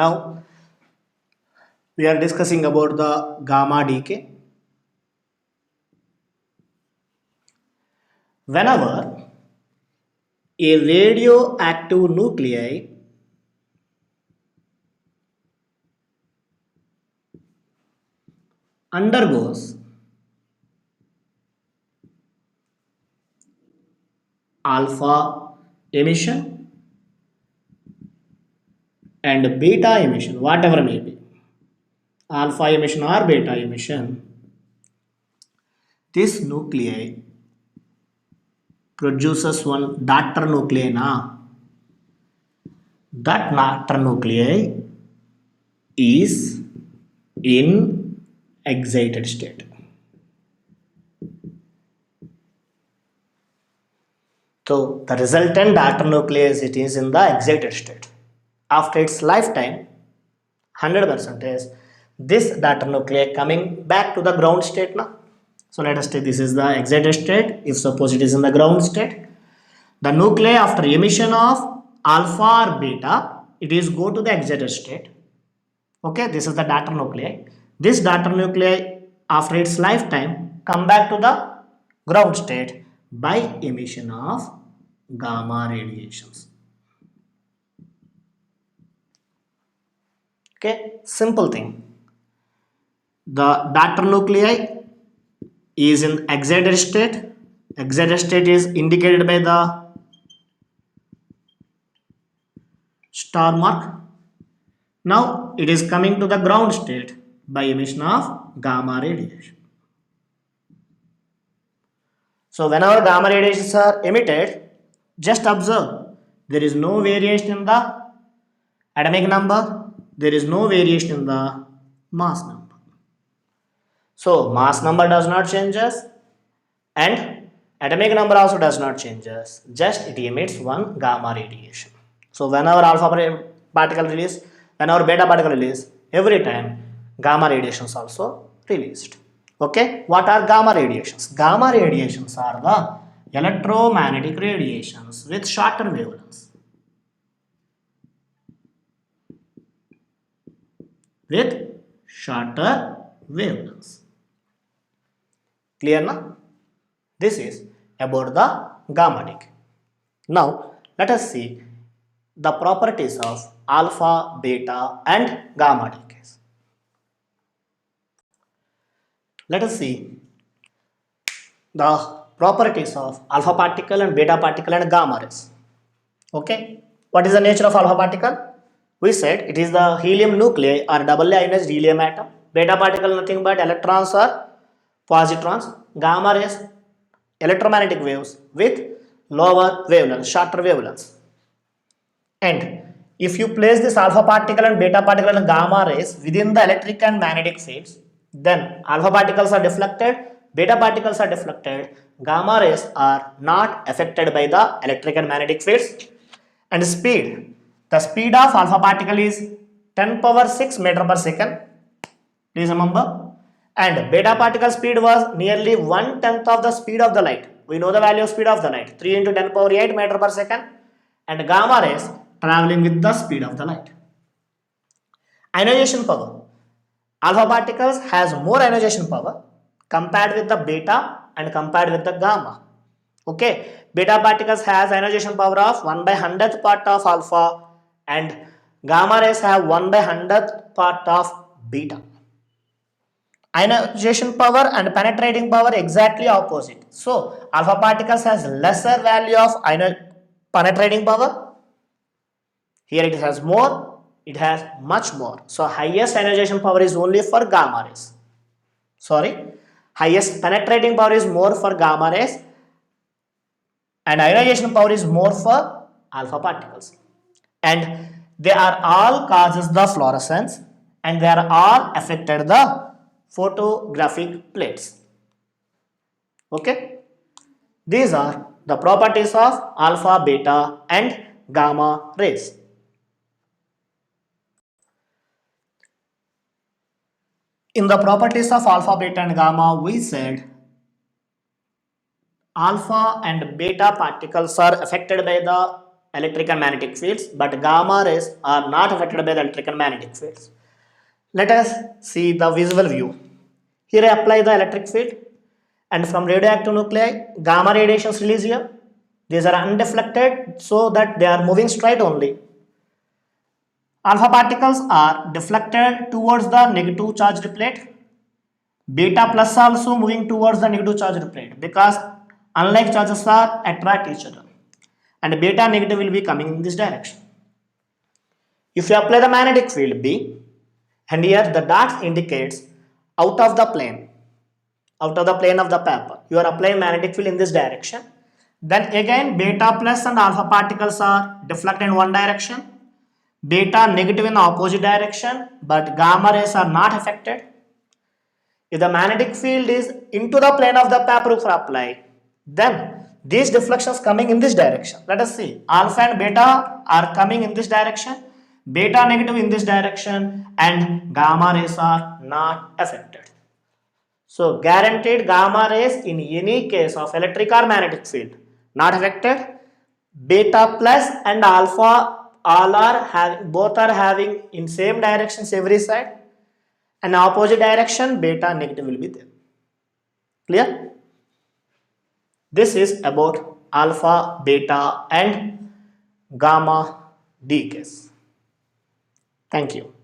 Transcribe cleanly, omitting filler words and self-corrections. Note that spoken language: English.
Now we are discussing about the gamma decay. Whenever a radioactive nuclei undergoes alpha emission and beta emission, whatever may be, alpha emission or beta emission, this nuclei produces one daughter nuclei. That daughter nuclei is in excited state. So the resultant daughter nucleus it is in the excited state. After its lifetime, 100% is this daughter nuclei coming back to the ground state now. So let us say this is the excited state. If suppose it is in the ground state, the nuclei after emission of alpha or beta, it is go to the excited state. Okay, this is the daughter nuclei. This daughter nuclei after its lifetime come back to the ground state by emission of gamma radiations. Okay, simple thing. The daughter nuclei is in excited state. Excited state is indicated by the star mark. Now it is coming to the ground state by emission of gamma radiation. So whenever gamma radiations are emitted, just observe there is no variation in the atomic number, there is no variation in the mass number. So mass number does not changes and atomic number also does not changes, just it emits one gamma radiation. So whenever alpha particle release, whenever beta particle release, every time gamma radiations also released. Okay, what are gamma radiations? Gamma radiations are the electromagnetic radiations with shorter wavelengths. With shorter wavelengths. Clear now? This is about the gamma decay. Now let us see the properties of alpha, beta and gamma decays. Let us see the properties of alpha particle and beta particle and gamma rays. Okay, what is the nature of alpha particle? We said it is the helium nuclei or doubly ionized helium atom. Beta particle nothing but electrons or positrons. Gamma rays electromagnetic waves with lower wavelengths, shorter wavelengths. And if you place this alpha particle and beta particle and gamma rays within the electric and magnetic fields, then alpha particles are deflected, beta particles are deflected, gamma rays are not affected by the electric and magnetic fields. And speed, the speed of alpha particle is 10 power 6 meter per second, please remember. And beta particle speed was nearly 1/10 of the speed of the light. We know the value of speed of the light, 3 into 10 power 8 meter per second. And gamma rays traveling with the speed of the light. Ionization power. Alpha particles has more ionization power compared with the beta and compared with the gamma. Okay, beta particles has ionization power of 1 by 100th part of alpha and gamma rays have 1 by 100th part of beta. Ionization power and penetrating power exactly opposite. So alpha particles has lesser value of penetrating power. Here it has more, it has much more. So highest ionization power is only for gamma rays. Sorry, highest penetrating power is more for gamma rays and ionization power is more for alpha particles. And they are all causes the fluorescence and they are all affected the photographic plates. Okay, these are the properties of alpha, beta and gamma rays. In the properties of alpha, beta and gamma, we said alpha and beta particles are affected by the electric and magnetic fields, but gamma rays are not affected by the electric and magnetic fields. Let us see the visual view. Here I apply the electric field, and from radioactive nuclei, gamma radiations release here. These are undeflected, so that they are moving straight only. Alpha particles are deflected towards the negative charged plate. Beta plus also moving towards the negative charged plate, because unlike charges are attract each other, and beta negative will be coming in this direction. If you apply the magnetic field B, and here the dots indicates out of the plane, out of the plane of the paper, you are applying magnetic field in this direction. Then again beta plus and alpha particles are deflected in one direction, beta negative in the opposite direction, but gamma rays are not affected. If the magnetic field is into the plane of the paper for apply, then these deflections coming in this direction. Let us see, alpha and beta are coming in this direction, beta negative in this direction, and gamma rays are not affected. So guaranteed gamma rays in any case of electric or magnetic field not affected. Beta plus and alpha all are having, both are having in same directions every side, and opposite direction beta negative will be there. Clear? This is about alpha, beta and gamma decays. Thank you.